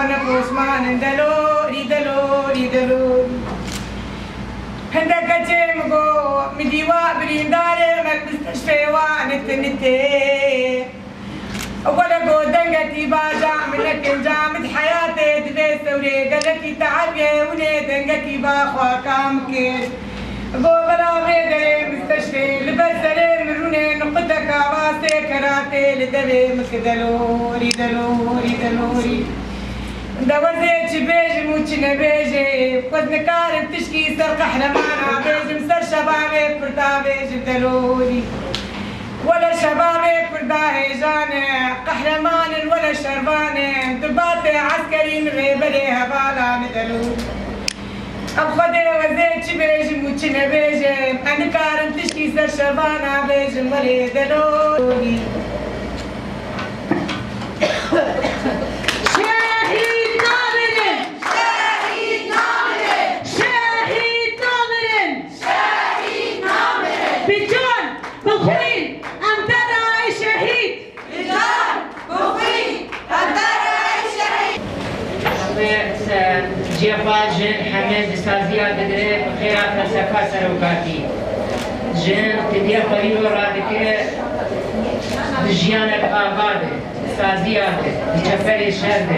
وانا بوسمان دلوري دلوري دلوري هندك جيمغو مديوا برينداري مك مستشفى وانت نتي ولا قدنجتي باجا منك جامد حياتي دبي سوري قالك تعبي ونيدنجتي باخوا كامكي غوغلا غيدري مستشفى لبسري مروني نقطك واسي كراتي لدبي مكدلوري دلوري دلوري دوزيت بيجي موتشي نبيجي قد نكارب تشكي سر قحرمانا بيجي مسر شبابي فردا بيجي دلوري ولا شبابي فردا هيجاني قحرمان ولا شرباني دباتي عسكري مغيبلي هبالا ندلوري أبخدي وزيت بيجي موتشي نبيجي أنا كارم تشكي سر شبانا بيجي مري دلوري جيفا جن حمد سازيا بدري بخيرا فلسفة سروكاتي جن تديا قريب رادك بجيانك آباد سازيا بجفر شرد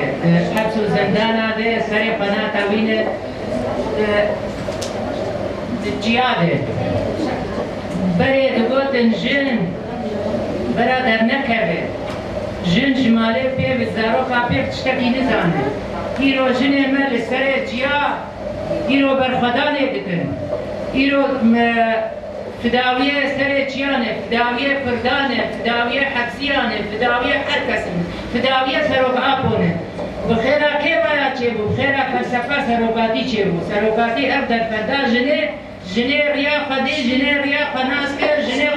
حبس زندانا ده سري قناة وين جياده بري دقوتن جن برادر نكبه جن جماله پی بزاروخا پی تشتکی نزانه ایرو جنه مل سر جیا ایرو برخدانه دکن ایرو فداویه سر جیانه فداویه پردانه فداویه حبسیانه فداویه هر کسن فداویه سروقاپونه بخیرا که باید چه بو بخیرا فلسفه سروقاتی چه بو سروقاتی اب در فردا جنه ریا خدی جنه ریا خناس کر جنه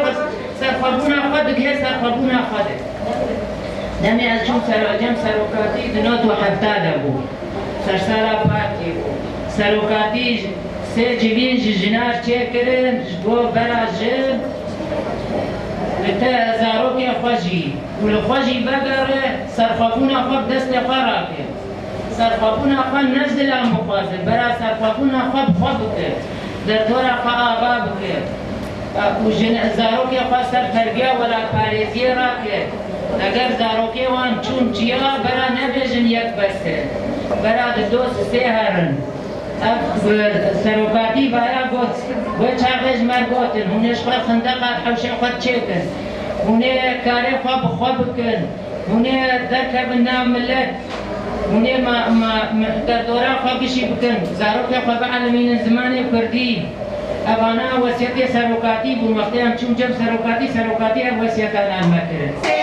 سرخبونا خد که سرخبونا خده دمی از چون سراجم سروکاتی دنوت و حفتاده بود سرسارا پاکی بود سروکاتی سه جوین جنار چه کرن بو برا جن لته زاروکی خوشی ول خوشی بگره سرخابونا خوب دست خراکه سرخابونا خوب نزل مخازن برا سرخابونا خوب که در دورا خواب که و زاروکی خوب سر تربیه ولا پاریزی را که اگر زاروکی وان چون چیا برا نبیجن یک بسته برا دوست سه هرن سروکاتی برا گوت چاقش مرگوتن هونش خواه خندق حوشه خود چکن هونه کاری خواب کن هونه درکب نام ملت هونه در دوران خوابشی بکن زاروکی خواب علمین زمان کردی اوانا وسیعتی سروکاتی بود وقتی هم چون جب سروکاتی اب وسیعتان مکرن